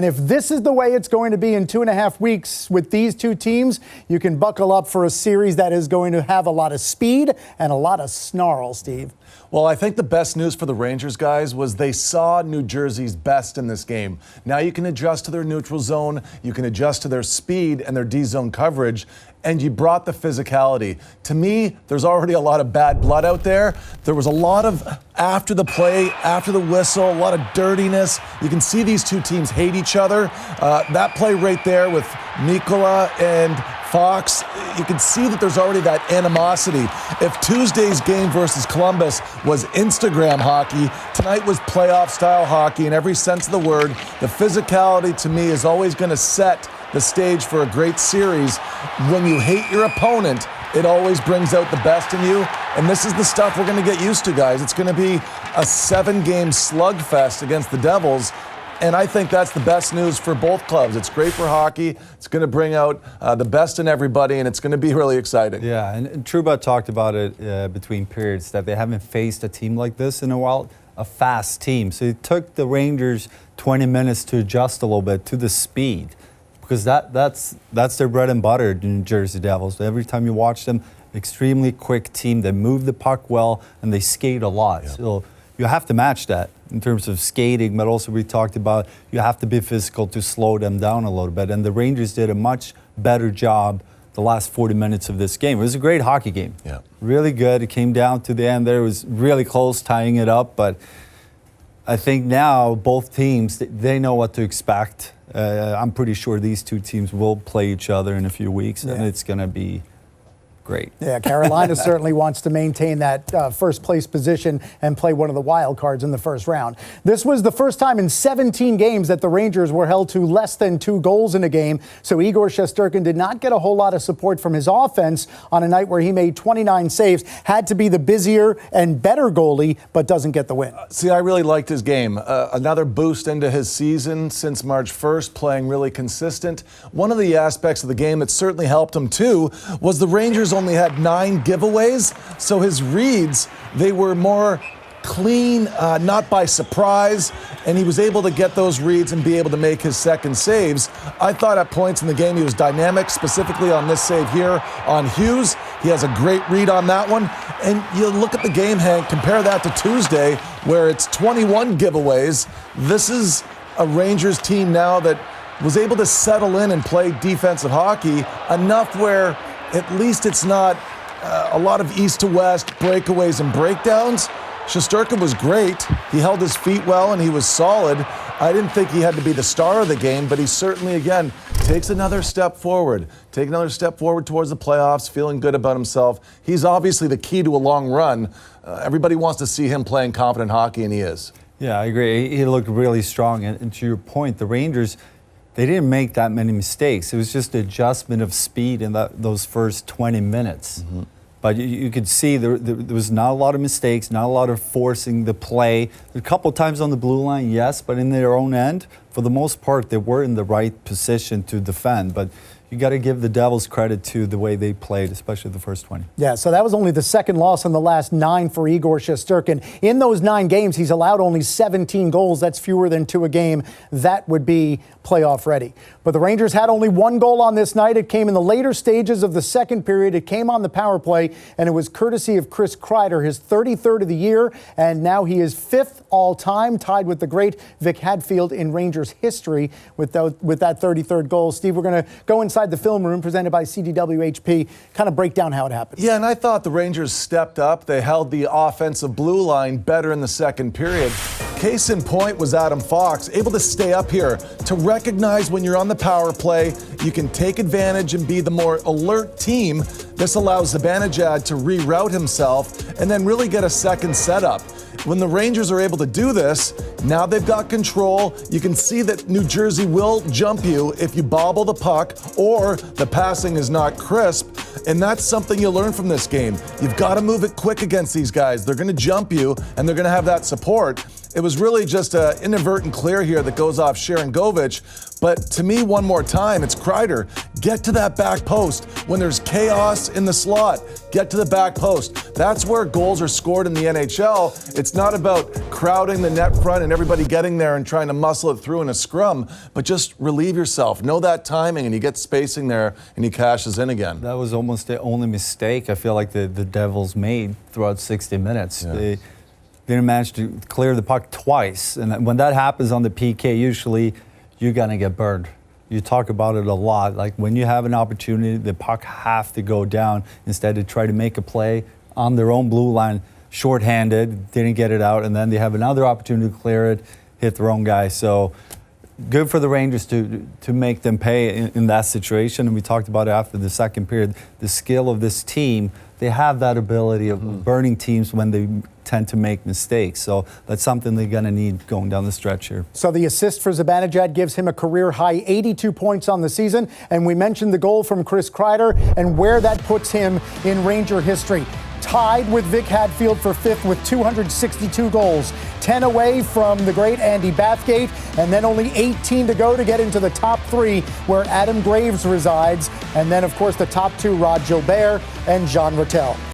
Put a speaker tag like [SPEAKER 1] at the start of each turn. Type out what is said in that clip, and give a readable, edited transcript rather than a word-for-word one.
[SPEAKER 1] And if this is the way it's going to be in 2.5 weeks with these two teams, you can buckle up for a series that is going to have a lot of speed and a lot of snarl, Steve.
[SPEAKER 2] Well, I think the best news for the Rangers guys was they saw New Jersey's best in this game. Now you can adjust to their neutral zone, you can adjust to their speed and their D-zone coverage, and you brought the physicality. To me, there's already a lot of bad blood out there. There was a lot of after the play, after the whistle, a lot of dirtiness. You can see these two teams hate each other. That play right there with Mikkola and Fox, you can see that there's already that animosity. If Tuesday's game versus Columbus was Instagram hockey, tonight was playoff-style hockey in every sense of the word. The physicality, to me, is always going to set the stage for a great series. When you hate your opponent, it always brings out the best in you. And this is the stuff we're going to get used to, guys. It's going to be a 7-game slugfest against the Devils. And I think that's the best news for both clubs. It's great for hockey. It's going to bring out the best in everybody, and it's going to be really exciting.
[SPEAKER 3] Yeah, and Trouba talked about it between periods, that they haven't faced a team like this in a while, a fast team. So it took the Rangers 20 minutes to adjust a little bit to the speed, because that's their bread and butter, the New Jersey Devils. Every time you watch them, extremely quick team. They move the puck well, and they skate a lot. Yeah. So you have to match that in terms of skating, but also we talked about you have to be physical to slow them down a little bit. And the Rangers did a much better job the last 40 minutes of this game. It was a great hockey game.
[SPEAKER 2] Yeah.
[SPEAKER 3] Really good. It came down to the end there. It was really close, tying it up. But I think now both teams, they know what to expect. I'm pretty sure these two teams will play each other in a few weeks, and it's going to be great.
[SPEAKER 1] Yeah, Carolina certainly wants to maintain that first place position and play one of the wild cards in the first round. This was the first time in 17 games that the Rangers were held to less than 2 goals in a game. So Igor Shesterkin did not get a whole lot of support from his offense on a night where he made 29 saves, had to be the busier and better goalie, but doesn't get the win.
[SPEAKER 2] See, I really liked his game. Another boost into his season since March 1st, playing really consistent. One of the aspects of the game that certainly helped him too was the Rangers only had 9 giveaways, so his reads, they were more clean, not by surprise, and he was able to get those reads and be able to make his second saves. I thought at points in the game he was dynamic, specifically on this save here on Hughes. He has a great read on that one. And you look at the game, Hank, compare that to Tuesday, where it's 21 giveaways. This is a Rangers team now that was able to settle in and play defensive hockey enough where at least it's not a lot of east to west breakaways and breakdowns. Shesterkin was great. He held his feet well and he was solid. I didn't think he had to be the star of the game, but he certainly, again, takes another step forward. Take another step forward towards the playoffs, feeling good about himself. He's obviously the key to a long run. Everybody wants to see him playing confident hockey, and he is.
[SPEAKER 3] Yeah, I agree. He looked really strong. And to your point, the Rangers, they didn't make that many mistakes. It was just an adjustment of speed in those first 20 minutes. Mm-hmm. But you could see there was not a lot of mistakes, not a lot of forcing the play. A couple times on the blue line, yes, but in their own end, for the most part, they were in the right position to defend. But you got to give the Devils credit to the way they played, especially the first 20.
[SPEAKER 1] Yeah, so that was only the second loss in the last 9 for Igor Shesterkin. In those 9 games, he's allowed only 17 goals. That's fewer than 2 a game. That would be playoff ready. But the Rangers had only 1 goal on this night. It came in the later stages of the second period. It came on the power play, and it was courtesy of Chris Kreider, his 33rd of the year, and now he is 5th all-time, tied with the great Vic Hadfield in Rangers history with that 33rd goal. Steve, we're going to go inside the film room presented by CDWHP, kind of break down how it happened.
[SPEAKER 2] Yeah, and I thought the Rangers stepped up. They held the offensive blue line better in the second period. Case in point was Adam Fox, able to stay up here to recognize when you're on the power play, you can take advantage and be the more alert team. This allows Zibanejad to reroute himself and then really get a second setup. When the Rangers are able to do this, now they've got control. You can see that New Jersey will jump you if you bobble the puck or the passing is not crisp. And that's something you learn from this game. You've got to move it quick against these guys. They're going to jump you and they're going to have that support. It was really just an inadvertent clear here that goes off Sharangovich. But to me, one more time, it's Kreider. Get to that back post when there's chaos in the slot. Get to the back post. That's where goals are scored in the NHL. It's not about crowding the net front and everybody getting there and trying to muscle it through in a scrum, but just relieve yourself. Know that timing, and you get spacing there, and he cashes in again.
[SPEAKER 3] That was almost the only mistake I feel like the Devils made throughout 60 minutes.
[SPEAKER 2] Yeah.
[SPEAKER 3] They didn't manage to clear the puck twice. And when that happens on the PK, usually you're going to get burned. You talk about it a lot. Like when you have an opportunity, the puck have to go down instead of try to make a play on their own blue line, shorthanded, didn't get it out, and then they have another opportunity to clear it, hit their own guy. So good for the Rangers to make them pay in that situation. And we talked about it after the second period. The skill of this team, they have that ability of burning teams when they tend to make mistakes. So that's something they're going to need going down the stretch here.
[SPEAKER 1] So the assist for Zibanejad gives him a career-high 82 points on the season. And we mentioned the goal from Chris Kreider and where that puts him in Ranger history. Tied with Vic Hadfield for fifth with 262 goals, 10 away from the great Andy Bathgate, and then only 18 to go to get into the top three where Adam Graves resides. And then, of course, the top two, Rod Gilbert and Jean Rattel.